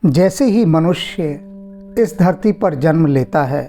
जैसे ही मनुष्य इस धरती पर जन्म लेता है,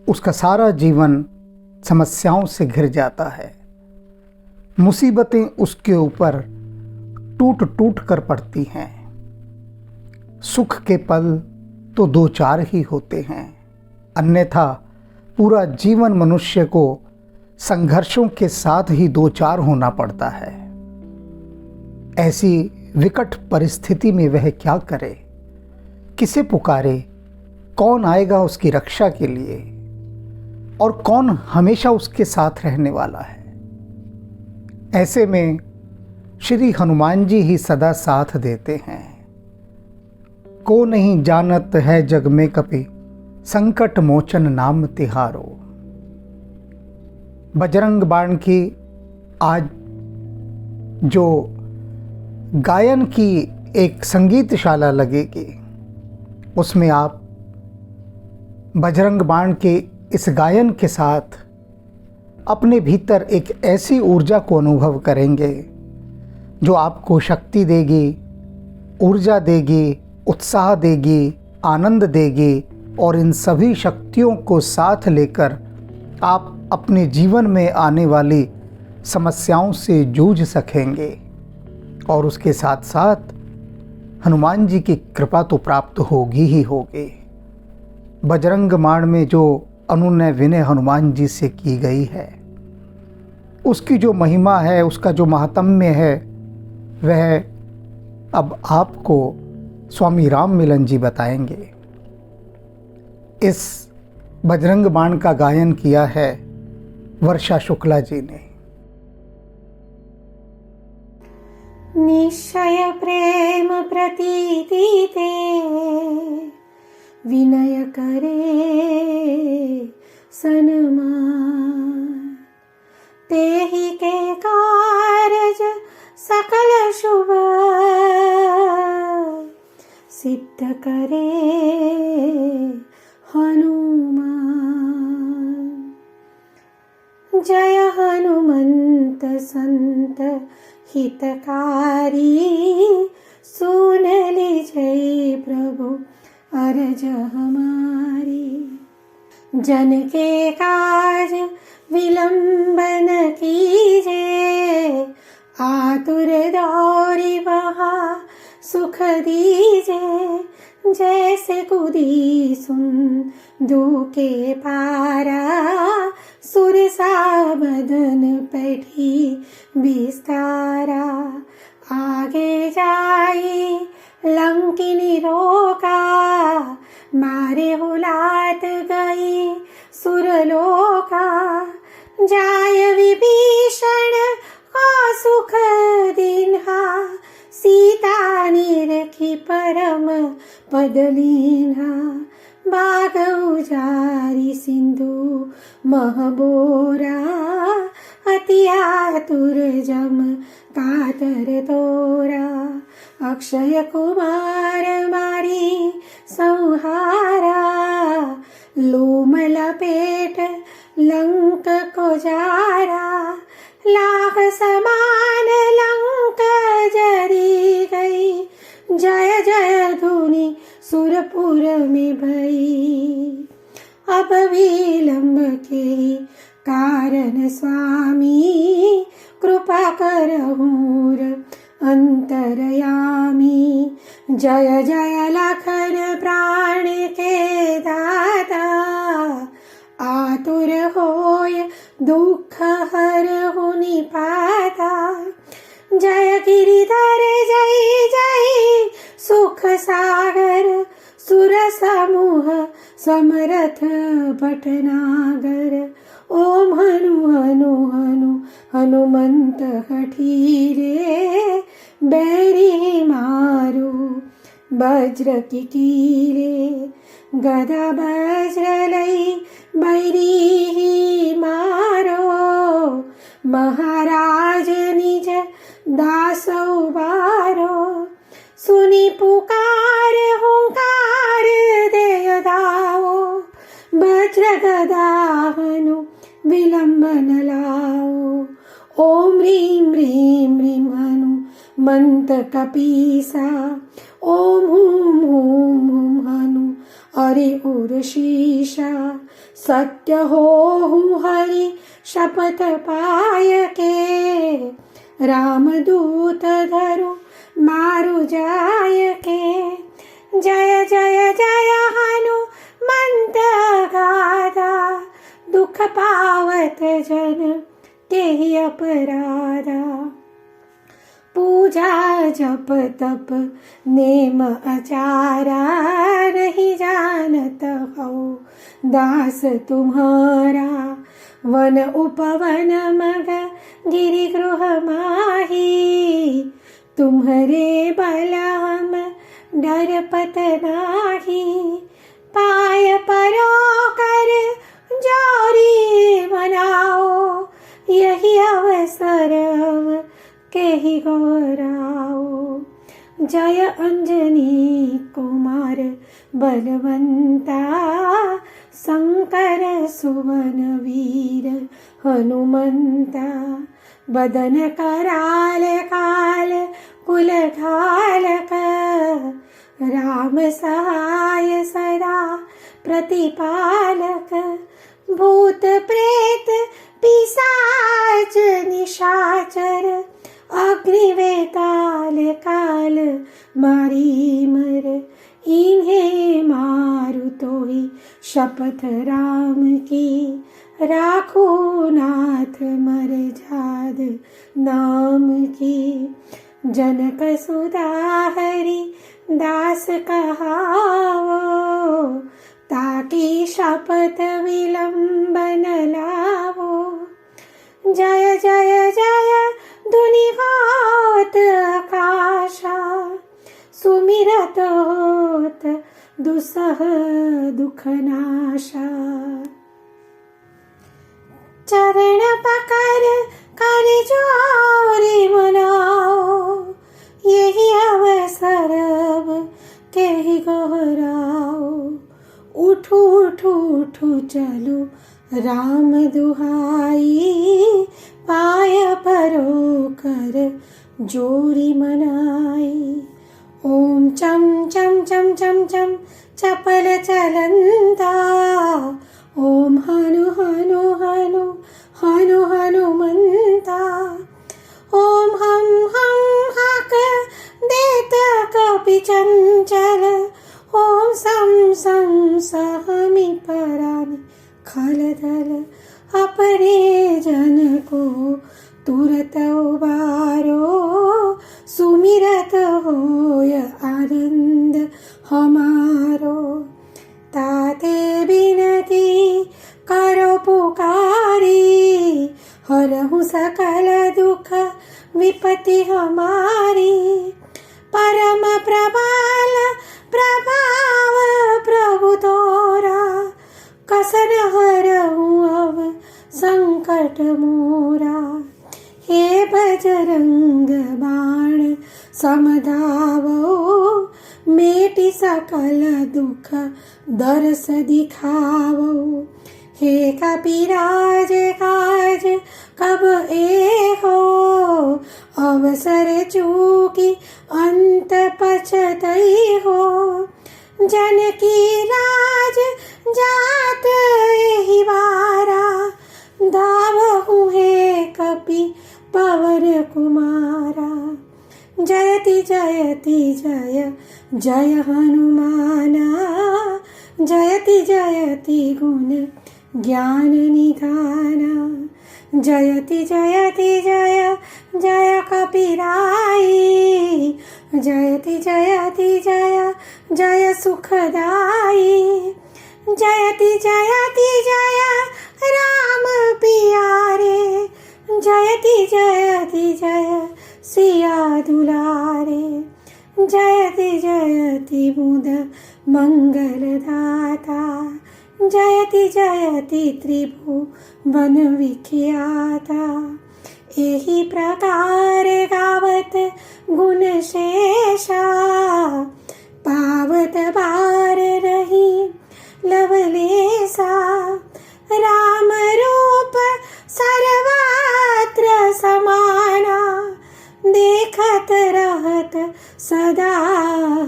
उसका सारा जीवन समस्याओं से घिर जाता है। मुसीबतें उसके ऊपर टूट टूट कर पड़ती हैं। सुख के पल तो दो चार ही होते हैं, अन्यथा पूरा जीवन मनुष्य को संघर्षों के साथ ही दो चार होना पड़ता है। ऐसी विकट परिस्थिति में वह क्या करे, किसे पुकारे, कौन आएगा उसकी रक्षा के लिए और कौन हमेशा उसके साथ रहने वाला है। ऐसे में श्री हनुमान जी ही सदा साथ देते हैं। को नहीं जानत है जग में कपि, संकट मोचन नाम तिहारो। बजरंग बाण की आज जो गायन की एक संगीतशाला लगेगी, उसमें आप बजरंग बाण के इस गायन के साथ अपने भीतर एक ऐसी ऊर्जा को अनुभव करेंगे जो आपको शक्ति देगी, ऊर्जा देगी, उत्साह देगी, आनंद देगी और इन सभी शक्तियों को साथ लेकर आप अपने जीवन में आने वाली समस्याओं से जूझ सकेंगे और उसके साथ साथ हनुमान जी की कृपा तो प्राप्त होगी ही होगी। बजरंग बाण में जो अनुनय विनय हनुमान जी से की गई है, उसकी जो महिमा है, उसका जो महात्म्य है, वह अब आपको स्वामी राम मिलन जी बताएंगे। इस बजरंग बाण का गायन किया है वर्षा शुक्ला जी ने। निश्चय प्रेम प्रतीति ते, विनय करे सन्मान। तेहि के कारज सकल शुभ, सिद्ध करे हनुमान। जय हनुमंत संत हितकारी, सुन लीजय प्रभु अरज हमारी। जन के काज विलंब न कीजे, आतुर दौरी वहा सुख दीजे। जैसे कूदी सिंधु के पारा, सुरसा बदन पैठी बिस्तारा। आगे जाई लंकिनी रोका, मारे हुलात गई सुरलोका। जाय विभीषण का सुख दीन्हा, सीता निरखी परम पद लीन्हा। बाग उजारी सिंधु महबोरा, अति आतुर जम कातर तोरा। अक्षय कुमार मारी संहारा, लोम लपेट लंक को जारा। लाख समान लंक जरी गई, जय जय धुनि सुरपुर में भई। अब विलंब के कारण स्वामी, कृपा करहूर अंतरयामी। जय जय लखन प्राण के दाता, आतुर होय दुख हरहु निपाता। जय गिरिधर जय जय सुख सागर, सुर समूह समरथ भटनागर। ओम हनु हनु हनु हनुमंत हठीरे, बैरी मारू वज्र की कीरे। गदा वज्र लई बैरी ही मारो, महाराज निज दास उबारो। सुनी पुकार हुंकार दे दाओ, वज्र गदा हनु विलंब न लाओ। ओम ह्रीं ह्रीं ह्रीं हनु मंत कपीसा। ओम हूं हूं हरि उर शीशा। सत्य हो हरि शपथ पाय के, रामदूत धरु मारु जाय के। जय जय जय हनुमंत गाधा, दुख पावत जन तेहि अपराधा। पूजा जप तप नेम आचारा, नहीं जानत हो दास तुम्हारा। वन उपवन मग गिरि गृह माही, तुम्हारे बल हम डरपत नाही। पाय परो कर जोरी मनाओ, यही अवसर केहि गौराओ। जय अंजनी कुमार बलवंता, शंकर सुवन वीर हनुमंता। बदन कराल काल कुल घालक, राम सहाय सदा प्रतिपालक। भूत प्रेत पिशाच निशाचर, अग्निवेताल काल मारी मर। इन्हें मारु तो ही शपथ राम की, राखो नाथ मर जाद नाम की। जनक सुधा हरि दास कहावो, ताकि शपथ विलंब न लावो। जय जय जय धुनि होत आकाशा, सुमिरत होत दुसह दुख नाशा। चरण पकड़ कर जोरी मनाओ, यही अवसर अब केहि गौराओ। उठू उठू उठू चलो राम दुहाई, पाय परो कर जोरी मनाई। ओम चम चम चम चम चम चपल चलंता, ओम हनु हनु हनु हनु हनुमंता। ओम हम हक देत कपि चंचल, ओम सम सम सहमि परानि खलदल। अपरे जन को तुरत उबारो, सुमिरत होय आनंद हमारो। ताते बिनती करो पुकारी, हरहु सकल दुख विपत्ति हमारी। परम प्रबल प्रभाव प्रभु तोरा, कसन हरहु अब संकट मोरा। हे बजरंग बाण समधावो, मेटि सकल दुख दरस दिखावो। हे कपिराज काज कब ए हो, अवसर चूकी अंत पछतई हो। जनकी राज जात एहि बारा, धावहु हे कपि पवन कुमारा। जयति जयति जय जय हनुमाना, जयति जयति गुण ज्ञान निधाना। जयति जयति जय जय कपिराई, जयति जयति जय जय सुखदाई। जयति जयति जय राम पियारे, जयति जयति जय सिया दुलारे। जयति जयति बुध मंगलदाता, जयति जयति त्रिभुवन विख्याता। एहि प्रकार गावत गुण शेषा, पावत बार रही लवलेसा। राम रूप सर्वत्र समाना, देखत रहत सदा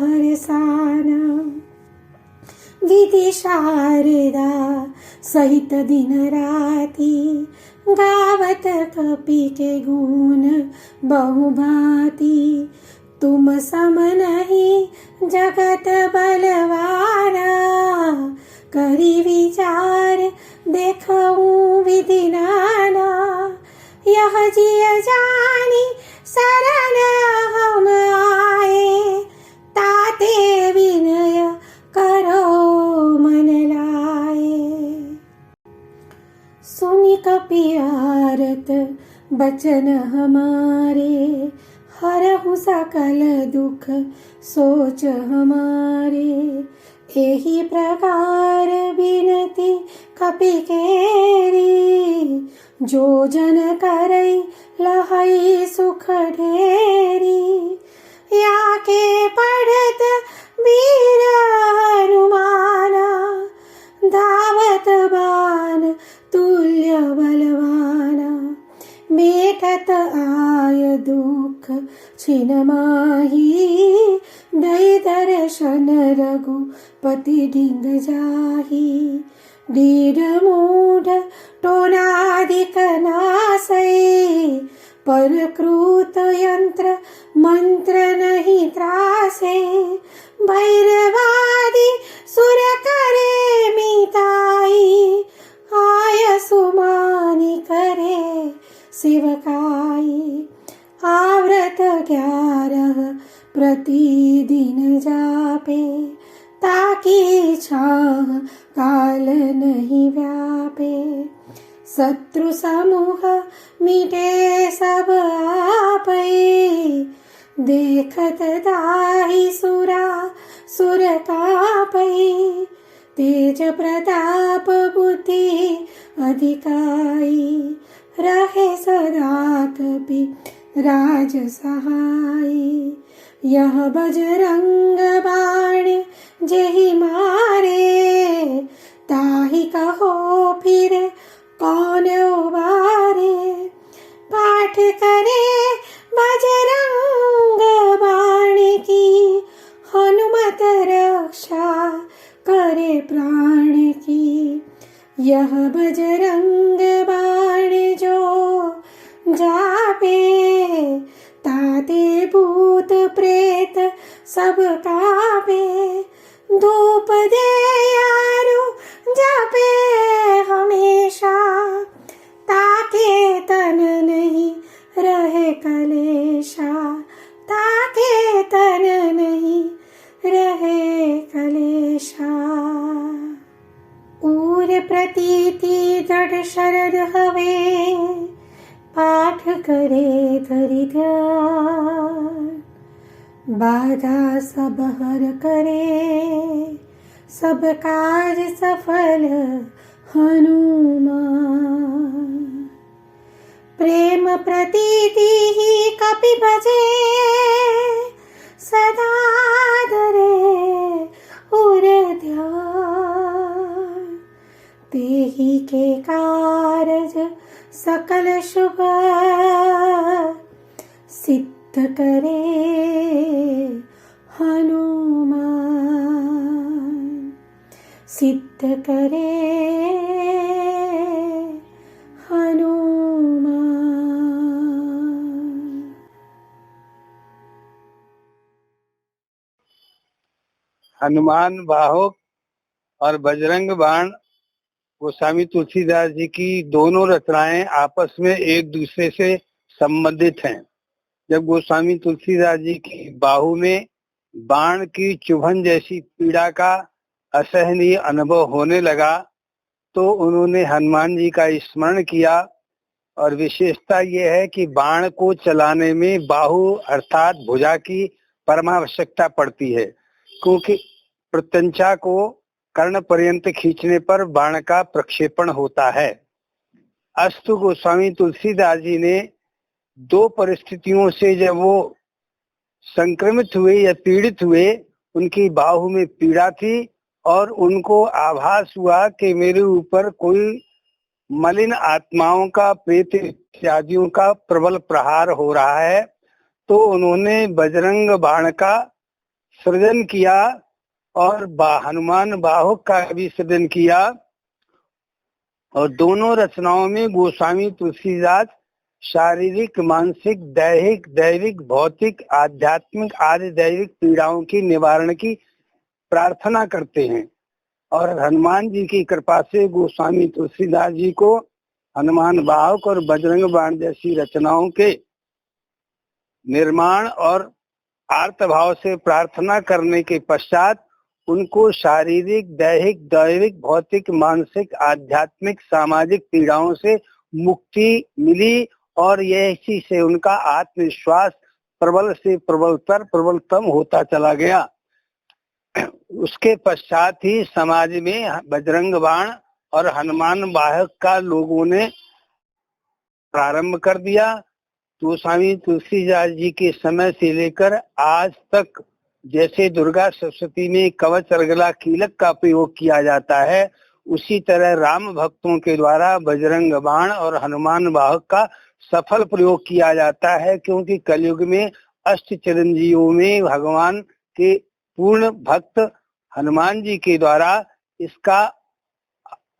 हरसाना। विधि शारदा सहित दिन राति गावत कपि के गुण बहुभांति। तुम सम नहीं जगत बलवाना करी विचार देखऊं विधि नाना। यह जिय जानी शरण हम आए ताते विनय करो मन लाए। सुनि कपि आरत बचन हमारे हरहु सकल दुख सोच हमारे। एहि प्रकार बिनती कपि केरी जो जन करई लहई सुख ढेरी। या के पढ़त वीर हनुमाना धावत बाण तुल्य बलवाना। मेटत आय दुख छिन माही दई दर्शन रघुपति डिंग जाही। दीढ़ मूढ़ टोनादिक नासै पर क्रूत यंत्र मंत्र नहीं त्रासे। भैरवादि सुर करे मिताई आय सुमानि करे सेवकाई। आव्रत 11 प्रतिदिन जापे ताकि छाह काल नहीं व्यापे। शत्रु समूह मिटे सब आपै देखत दाहि सुरा सुर कापै। तेज प्रताप बुद्धि अधिकाई रहे सदा कपि राज सहाय। यह बजरंग बाण जेहि मारे ताहि कहो फिर कौन उबारे। पाठ करे बजरंग बाण की हनुमत रक्षा करे प्राण की। यह बजरंग बाण जो जापे ताते भूत प्रेत सब कापे। धूप दे यारु जापे हमेशा ताके तन नहीं रहे कलेशा। ताके तन नहीं रहे कलेशा। ऊर प्रतीति दृढ़ शरद हवे पाठ करे धरि ध्यान। बाधा सब हर करे सब काज सफल हनुमान। प्रेम प्रतीति ही कपि भजे सदा धरे उर ध्यान। तेहि के कारज सकल शुभ सिद्ध करे हनुमान। सिद्ध करे हनुमान। हनुमान बाहुक और बजरंग बाण गोस्वामी तुलसीदास जी की दोनों रचनाएं आपस में एक दूसरे से संबंधित हैं। जब गोस्वामी तुलसीदास जी की बाहु में बाण की चुभन जैसी पीड़ा का असहनीय अनुभव होने लगा तो उन्होंने हनुमान जी का स्मरण किया। और विशेषता यह है कि बाण को चलाने में बाहु अर्थात भुजा की परमावश्यकता पड़ती है, क्योंकि प्रत्यंचा को कर्ण पर्यंत खींचने पर बाण का प्रक्षेपण होता है। अस्तु गोस्वामी तुलसीदास जी ने दो परिस्थितियों से जब वो संक्रमित हुए या पीड़ित हुए, उनकी बाहु में पीड़ा थी और उनको आभास हुआ कि मेरे ऊपर कोई मलिन आत्माओं का, प्रेत इत्यादियों का प्रबल प्रहार हो रहा है। तो उन्होंने बजरंग बाण का सृजन किया और हनुमान बाहुक का भी सृजन किया। और दोनों रचनाओं में गोस्वामी तुलसीदास शारीरिक, मानसिक, दैहिक, दैविक, भौतिक, आध्यात्मिक आदि दैविक पीड़ाओं की निवारण की प्रार्थना करते हैं। और हनुमान जी की कृपा से गोस्वामी तुलसीदास जी को हनुमान बाहुक और बजरंग बाण जैसी रचनाओं के निर्माण और आर्त भाव से प्रार्थना करने के पश्चात उनको शारीरिक, दैहिक, दैविक, भौतिक, मानसिक, आध्यात्मिक, सामाजिक पीड़ाओं से मुक्ति मिली और यह इसी से उनका आत्मविश्वास प्रबल से प्रबलतर प्रबलतम होता चला गया। उसके पश्चात ही समाज में बजरंग बाण और हनुमान बाहुक का लोगों ने प्रारंभ कर दिया। तो स्वामी तुलसीदास जी के समय से लेकर आज तक जैसे दुर्गा सप्तशती में कवच, अर्गला, कीलक का प्रयोग किया जाता है, उसी तरह राम भक्तों के द्वारा बजरंग बाण और हनुमान बाहुक का सफल प्रयोग किया जाता है, क्योंकि कलयुग में अष्ट चिरंजीवों में भगवान के पूर्ण भक्त हनुमान जी के द्वारा इसका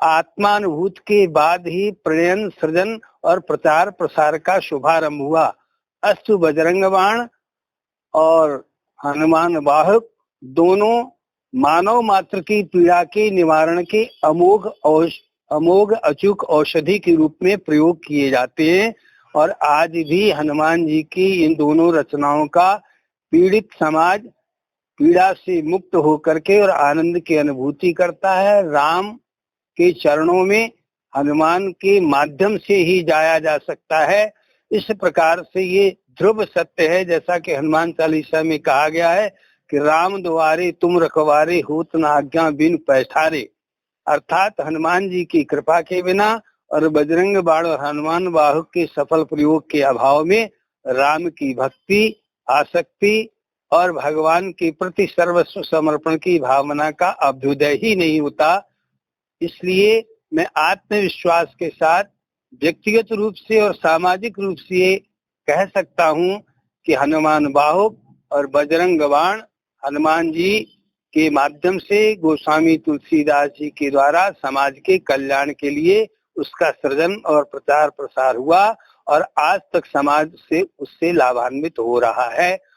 आत्मानुभूत के बाद ही प्रणयन, सृजन और प्रचार प्रसार का शुभारंभ हुआ। अस्तु बजरंग बाण और हनुमान बाहुक दोनों मानव मात्र की पीड़ा के निवारण के अमोघ अचूक औषधि के रूप में प्रयोग किए जाते हैं। और आज भी हनुमान जी की इन दोनों रचनाओं का पीड़ित समाज पीड़ा से मुक्त होकर के और आनंद की अनुभूति करता है। राम के चरणों में हनुमान के माध्यम से ही जाया जा सकता है। इस प्रकार से ये ध्रुव सत्य है, जैसा कि हनुमान चालीसा में कहा गया है कि राम द्वारे तुम रखवारे, होत न आज्ञा बिन पैठारे। अर्थात हनुमान जी की कृपा के बिना और बजरंग बाण और हनुमान बाहुक के सफल प्रयोग के अभाव में राम की भक्ति, आसक्ति और भगवान के प्रति सर्वस्व समर्पण की भावना का अभ्युदय ही नहीं होता। इसलिए मैं आत्मविश्वास के साथ व्यक्तिगत रूप से और सामाजिक रूप से कह सकता हूँ कि हनुमान बाहुक और बजरंग बाण हनुमान जी के माध्यम से गोस्वामी तुलसीदास जी के द्वारा समाज के कल्याण के लिए उसका सृजन और प्रचार प्रसार हुआ और आज तक समाज से उससे लाभान्वित हो रहा है।